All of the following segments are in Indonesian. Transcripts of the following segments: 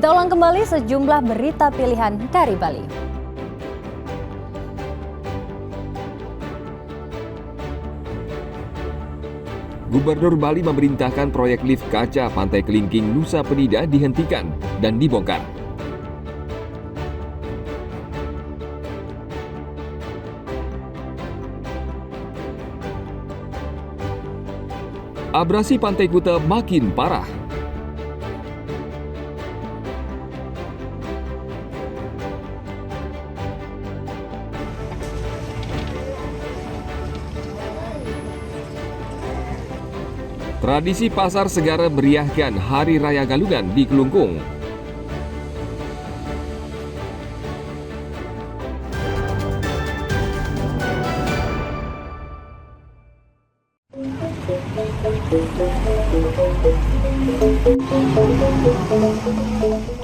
Kita ulang kembali sejumlah berita pilihan dari Bali. Gubernur Bali memerintahkan proyek lift kaca Pantai Kelingking Nusa Penida dihentikan dan dibongkar. Abrasi Pantai Kuta makin parah. Tradisi Pasar Segara meriahkan Hari Raya Galungan di Kelungkung.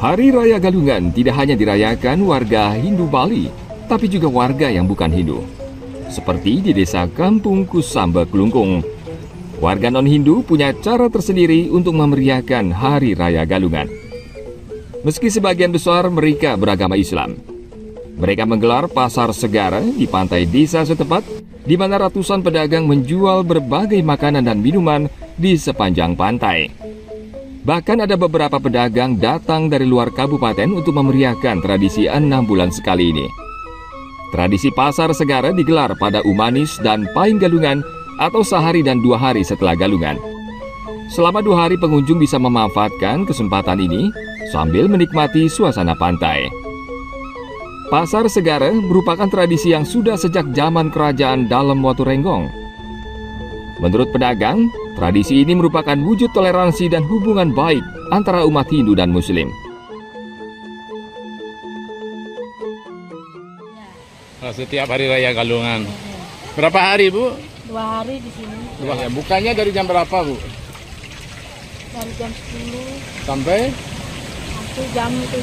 Hari Raya Galungan tidak hanya dirayakan warga Hindu Bali, tapi juga warga yang bukan Hindu. Seperti di desa Kampung Kusamba, Kelungkung. Warga non-Hindu punya cara tersendiri untuk memeriahkan Hari Raya Galungan. Meski sebagian besar mereka beragama Islam, mereka menggelar pasar segara di pantai desa setempat, di mana ratusan pedagang menjual berbagai makanan dan minuman di sepanjang pantai. Bahkan ada beberapa pedagang datang dari luar kabupaten untuk memeriahkan tradisi 6 bulan sekali ini. Tradisi pasar segara digelar pada Umanis dan Pahing Galungan atau sehari dan 2 hari setelah Galungan. Selama 2 hari pengunjung bisa memanfaatkan kesempatan ini sambil menikmati suasana pantai. Pasar Segara merupakan tradisi yang sudah sejak zaman kerajaan Dalem Waturenggong. Menurut pedagang, tradisi ini merupakan wujud toleransi dan hubungan baik antara umat Hindu dan Muslim. Setiap hari raya Galungan. Berapa hari, Bu? 2 hari di sini. Ya, bukannya dari jam berapa, Bu? Dari jam 10 Sampai jam 7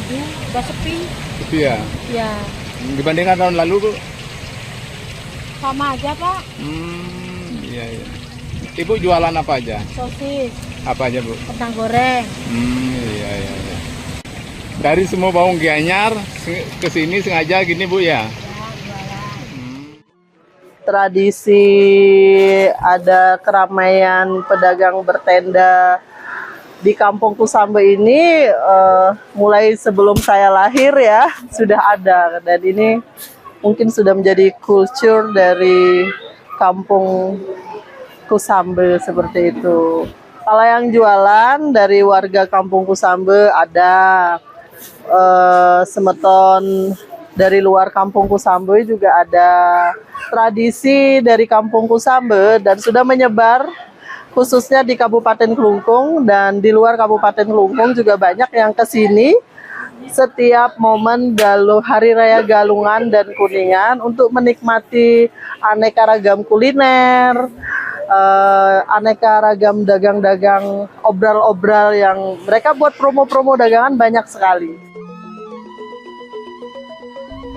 udah sepi. itu ya. Ya, Dibandingkan tahun lalu, Bu? sama aja, Pak. Iya, iya. Ibu jualan apa aja? Sosis, Apa aja, Bu? kentang goreng. Iya, iya, iya. Dari semua Bawang Gianyar ke sini sengaja gini, Bu, ya? Tradisi ada keramaian pedagang bertenda di Kampung Kusamba ini mulai sebelum saya lahir ya sudah ada, dan ini mungkin sudah menjadi culture dari Kampung Kusamba seperti itu. Kalau yang jualan dari warga Kampung Kusamba ada, semeton dari luar Kampung Kusamba juga ada. Tradisi dari Kampung Kusamba dan sudah menyebar khususnya di Kabupaten Kelungkung, dan di luar Kabupaten Kelungkung juga banyak yang ke sini setiap momen Hari Raya Galungan dan Kuningan untuk menikmati aneka ragam kuliner, aneka ragam dagang-dagang, obral-obral yang mereka buat promo-promo dagangan banyak sekali.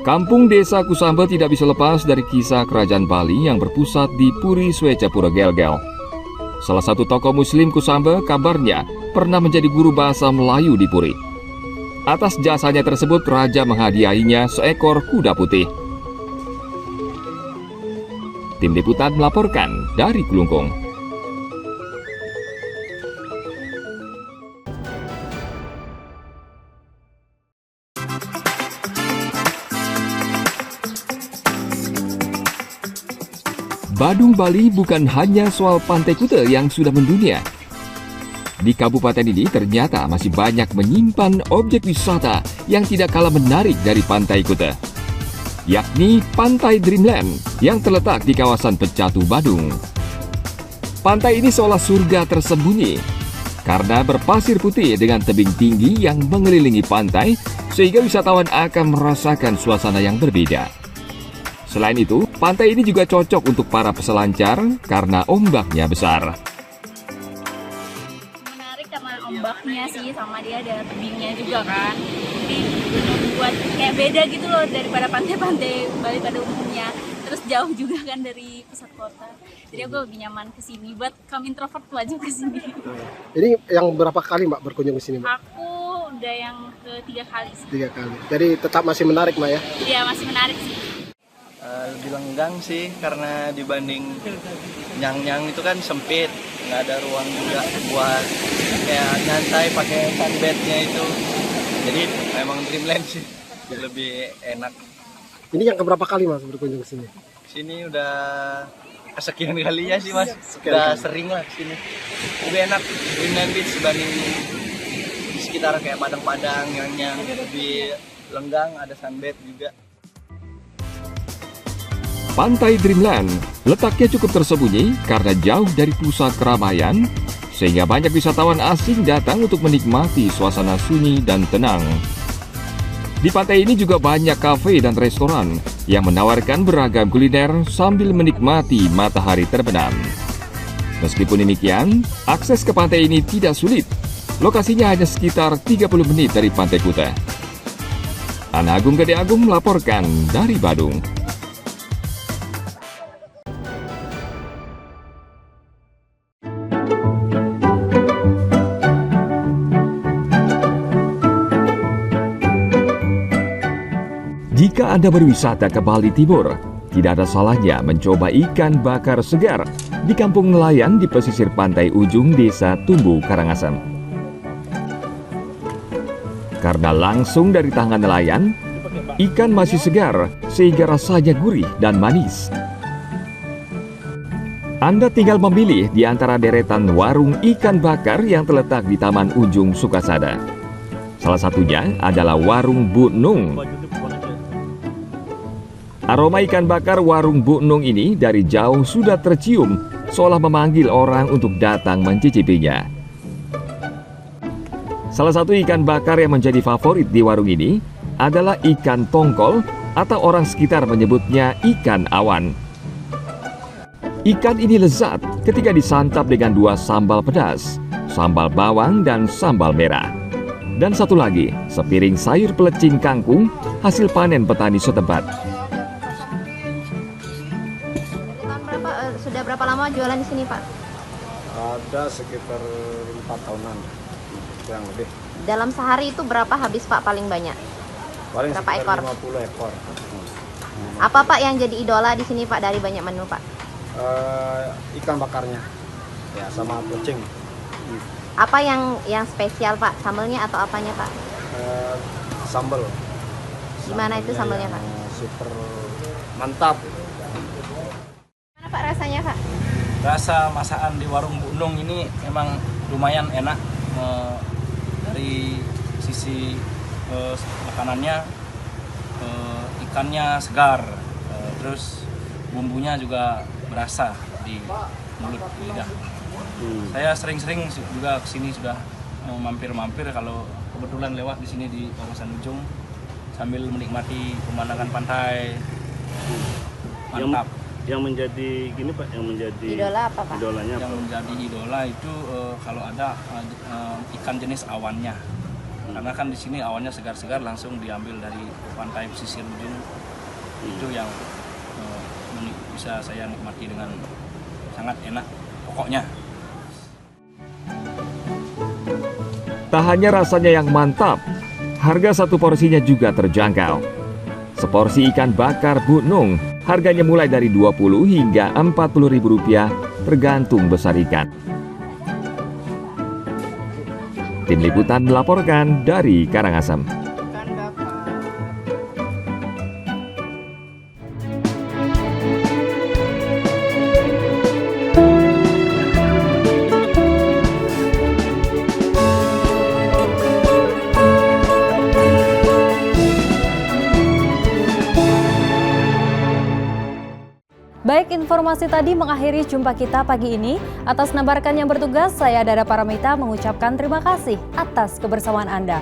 Kampung Desa Kusamba tidak bisa lepas dari kisah kerajaan Bali yang berpusat di Puri Swecapura Gelgel. Salah satu tokoh Muslim Kusamba kabarnya pernah menjadi guru bahasa Melayu di Puri. Atas jasanya tersebut, raja menghadiahinya seekor kuda putih. Tim Liputan melaporkan dari Kelungkung. Badung Bali bukan hanya soal Pantai Kuta yang sudah mendunia. Di kabupaten ini ternyata masih banyak menyimpan objek wisata yang tidak kalah menarik dari Pantai Kuta, yakni Pantai Dreamland yang terletak di kawasan Pecatu, Badung. Pantai ini seolah surga tersembunyi karena berpasir putih dengan tebing tinggi yang mengelilingi pantai, sehingga wisatawan akan merasakan suasana yang berbeda. Selain itu, pantai ini juga cocok untuk para peselancar karena ombaknya besar. Menarik karena ombaknya sih, sama dia ada tebingnya juga kan. Jadi membuat kayak beda gitu loh daripada pantai-pantai Bali pada umumnya. Terus jauh juga kan dari pusat kota. Jadi aku lebih nyaman ke sini buat kaum introvert aja ke sini. Ini yang berapa kali Mbak berkunjung ke sini, Mbak? Aku udah yang ketiga kali sih. 3 kali. Jadi tetap masih menarik, Mbak ya? Iya, masih menarik sih. Lebih lenggang sih karena dibanding Nyang-Nyang itu kan sempit, nggak ada ruang juga buat kayak nyantai pakai sunbednya itu. Jadi memang Dreamland sih lebih enak. Ini yang keberapa kali Mas berkunjung ke sini? Sini udah kesekian kalinya sih Mas, Sekian udah kali. sering lah sini. Lebih enak Dreamland Beach dibanding di sekitar kayak Padang-Padang, Nyang-Nyang, lebih lenggang, ada sunbed juga. Pantai Dreamland letaknya cukup tersembunyi karena jauh dari pusat keramaian, sehingga banyak wisatawan asing datang untuk menikmati suasana sunyi dan tenang. Di pantai ini juga banyak kafe dan restoran yang menawarkan beragam kuliner sambil menikmati matahari terbenam. Meskipun demikian, akses ke pantai ini tidak sulit. Lokasinya hanya sekitar 30 menit dari Pantai Kuta. Ana Agung Gede Agung melaporkan dari Badung. Jika Anda berwisata ke Bali Timur, tidak ada salahnya mencoba ikan bakar segar di kampung nelayan di pesisir pantai ujung Desa Tumbu, Karangasem. Karena langsung dari tangan nelayan, ikan masih segar sehingga rasanya gurih dan manis. Anda tinggal memilih di antara deretan warung ikan bakar yang terletak di Taman Ujung Sukasada. Salah satunya adalah Warung Bu Nung. Aroma ikan bakar Warung Bu Nung ini dari jauh sudah tercium, seolah memanggil orang untuk datang mencicipinya. Salah satu ikan bakar yang menjadi favorit di warung ini adalah ikan tongkol atau orang sekitar menyebutnya ikan awan. Ikan ini lezat ketika disantap dengan 2 sambal pedas, sambal bawang dan sambal merah. Dan satu lagi, sepiring sayur pelecing kangkung hasil panen petani setempat. Sudah berapa lama jualan di sini, Pak? Ada sekitar 4 tahunan, kurang lebih. Dalam sehari itu berapa habis, Pak, paling banyak? Paling Berapa sekitar ekor? 50 ekor. Apa, Pak, yang jadi idola di sini, Pak, dari banyak menu, Pak? Ikan bakarnya, ya sama plecing. Apa yang spesial, Pak? Sambelnya atau apanya, Pak? Sambal. Gimana itu sambelnya, Pak? Super mantap. Gimana, Pak, rasanya, Pak? Rasa masakan di Warung Bu Nung ini memang lumayan enak. Dari sisi makanannya, ikannya segar, terus bumbunya juga berasa di mulut lidah. Saya sering-sering juga kesini sudah mampir-mampir kalau kebetulan lewat di sini di kawasan Ujung sambil menikmati pemandangan pantai. Mantap. Yang menjadi gini Pak, yang menjadi Idola apa, Pak? idolanya Yang apa? menjadi idola itu kalau ada ikan jenis awannya. Karena kan di sini awannya segar-segar langsung diambil dari pantai pesisir Ujung. Itu yang bisa saya nikmati dengan sangat enak pokoknya. Tak hanya rasanya yang mantap, harga satu porsinya juga terjangkau. Seporsi ikan bakar Bu Nung harganya mulai dari Rp20 hingga Rp40.000 tergantung besar ikan. Tim Liputan melaporkan dari Karangasem. Baik, informasi tadi mengakhiri jumpa kita pagi ini. Atas nama rekan yang bertugas, saya Dara Paramita mengucapkan terima kasih atas kebersamaan Anda.